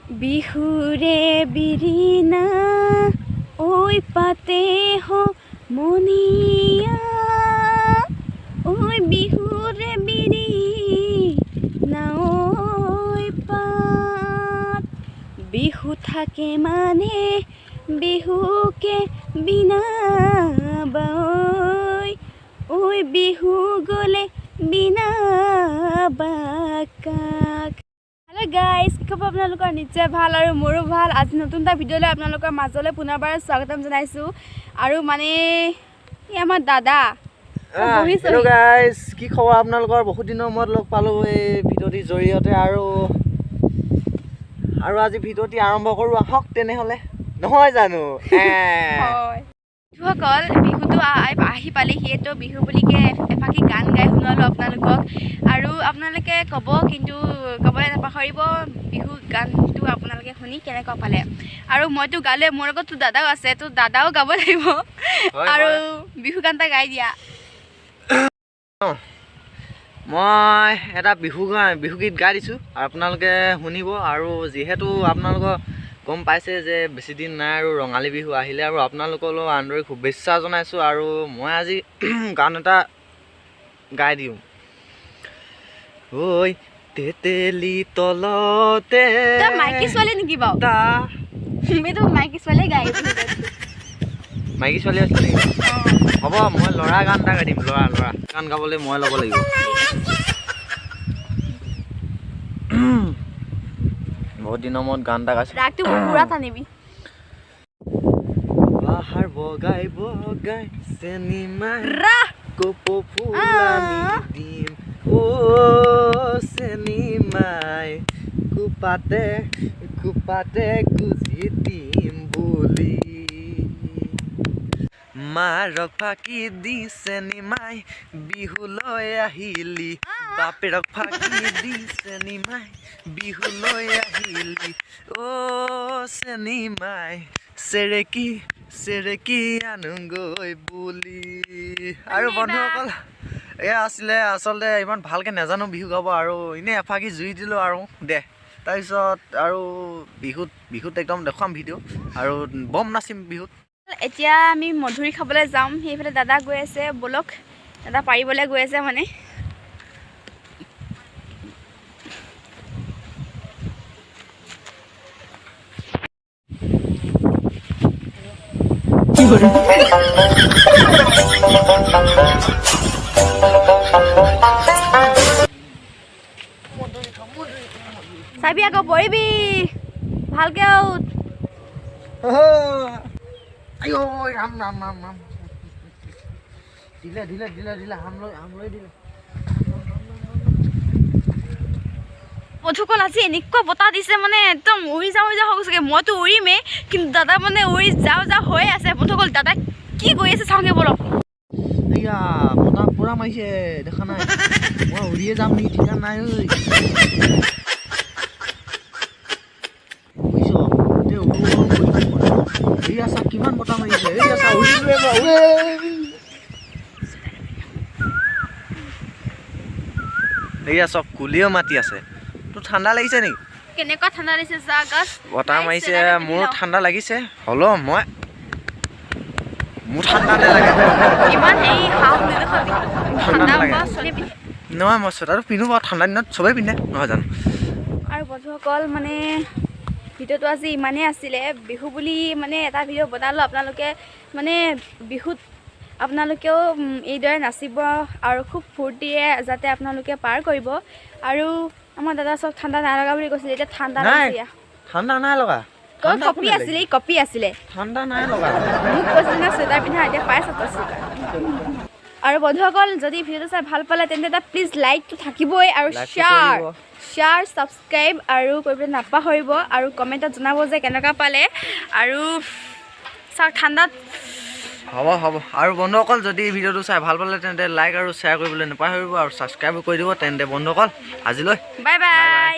বিহুৰে বিৰিনা ঐ পাতে হো মনিয়া ঐ বিহুৰে বিৰিনা ঐ পাত বিহু থাকে মানে বিহুকে বিনাবা ঐ বিহু গ'লে বিনাবা কাক। হেল্ল' গাইজ, কি খবৰ আপোনালোকৰ? নিশ্চয় ভাল আৰু মোৰো ভাল। আজি নতুন এটা ভিডিঅ'লৈ আপোনালোকৰ মাজলৈ পুনৰবাৰ স্বাগতম জনাইছোঁ। আৰু মানে আমাৰ দাদা হেল্ল' গাইজ, কি খবৰ আপোনালোকৰ? বহুত দিনৰ মূৰত লগ পালোঁ এই ভিডিঅ'টিৰ জৰিয়তে। আৰু আজি ভিডিঅ'টি আৰম্ভ কৰোঁ আহক তেনেহ'লে, নহয় জানো? হয় বিহুসকল, বিহুটো আহি পালেহিয়েতো। বিহু বুলিকে এফাকি গান গাই শুনোৱালোঁ আপোনালোকক। আৰু আপোনালোকে ক'ব, কিন্তু ক'বলৈ নাপাহৰিব বিহু গানটো আপোনালোকে শুনি কেনেকুৱা পালে। আৰু মইতো গালে, মোৰ লগততো দাদাও আছে, তো দাদাও গাব লাগিব। আৰু বিহু গান এটা গাই দিয়া। মই এটা বিহুগীত গাই দিছোঁ আৰু আপোনালোকে শুনিব। আৰু যিহেতু আপোনালোকৰ গম পাইছে যে বেছি দিন নাই আৰু ৰঙালী বিহু আহিলে, আৰু আপোনালোকলৈ আন্তৰিক শুভেচ্ছা জনাইছোঁ। আৰু মই আজি গান এটা গাই দিওঁ। ঐ তেতেলি তলতে মাইকী ছোৱালী নেকি বাৰু? তুমিতো মাইকী ছোৱালী গাই মাইকী ছোৱালী আছিলে নেকি? হ'ব, মই ল'ৰা গান এটা গাই দিম। ল'ৰা গান গাবলৈ মই ল'ব লাগিব। বহুত দিনৰ মূৰত গান এটা গাইছোঁ। ৰাগটো পুৰা টানিবি। বাহাৰ বগাই বগাই চেনি মাই কপৌ ফুলানি দিম অ' চেনি মাই কুপাতে কুপাতে গুজি দিম বুলি মাৰক ফাঁকি দি চেনি মাই বিহুলৈ আহিলি, বাপেৰক ফাঁকি দি চেনি মাই বিহুলৈ আহিলি অ' চেনি মাই চেৰেকি চেৰেকি আনোগৈ বুলি। আৰু বন্ধুসকল, এয়া আছিলে আচলতে ইমান ভালকৈ নাজানো বিহু গাব, আৰু এনেই এফাকি জুই দিলোঁ আৰু দে। তাৰপিছত আৰু বিহুত একদম দেখুৱাম ভিডিঅ', আৰু বম নাচিম বিহুত। এতিয়া আমি মধুৰি খাবলৈ যাম। সেইফালে দাদা গৈ আছে, ব'লক। দাদা পাৰিবলৈ গৈ আছে মানে। চাবি আকৌ, পৰিবি ভালকে। মধুকল আজি এনেকুৱা বতাহ দিছে মানে একদম উৰি যাওঁ হৈ গৈছেগে। মইতো উৰিমেই, কিন্তু দাদা মানে উৰি যাওঁ হৈ আছে। মধুকল দাদা কি কৰি আছে চাওঁগে বলক। এয়া বতাহ পুৰা মাৰিছে, দেখা নাই? মই উৰিয়ে যাম নেকি, ঠিকা নাই। কিমান বতাহ মাৰিছে, এয়া চব কুলিও মাতি আছে। তোৰ ঠাণ্ডা লাগিছে নেকি? কেনেকুৱা ঠাণ্ডা লাগিছে চা, গাছ বতাহ মাৰিছে, মোৰো ঠাণ্ডা লাগিছে। হ'লেও মোৰ ঠাণ্ডা নালাগে। ইমান হেৰি হাও নেদেখাবি। ঠাণ্ডা নালাগে নহয়, মই চুৱেটাৰটো পিন্ধো বাৰু, ঠাণ্ডা দিনত চবেই পিন্ধে, নহয় জানো? আৰু বন্ধুসকল, মানে ভিডিঅ'টো আজি ইমানেই আছিলে। বিহু বুলি মানে এটা ভিডিঅ' বনালোঁ। আপোনালোকে মানে বিহুত আপোনালোকেও এইদৰে নাচিব আৰু খুব ফূৰ্তিৰে যাতে আপোনালোকে পাৰ কৰিব। আৰু আমাৰ দাদা চব ঠাণ্ডা নাই লগা বুলি কৈছিলে, এতিয়া ঠাণ্ডা লাগিছে। ঠাণ্ডা নাই লগা, কপি আছিলে ঠাণ্ডা নাই লগা। মোক কৈছিলে না চুৱেটাৰ পিন্ধা, এতিয়া পাইছ তই চুৱেটাৰ। আৰু বন্ধুসকল, যদি ভিডিঅ'টো চাই ভাল পালে তেন্তে এটা প্লিজ লাইকটো থাকিবই, আৰু শ্বেয়াৰ ছাবস্ক্ৰাইব আৰু কৰিবলৈ নাপাহৰিব। আৰু কমেণ্টত জনাব যে কেনেকুৱা পালে। আৰু চাওক ঠাণ্ডাত হ'ব। আৰু বন্ধুসকল, যদি ভিডিঅ'টো চাই ভাল পালে তেন্তে লাইক আৰু শ্বেয়াৰ কৰিবলৈ নাপাহৰিব, আৰু ছাবস্ক্ৰাইবো কৰি দিব। তেন্তে বন্ধুসকল, আজিলৈ বাই বাই।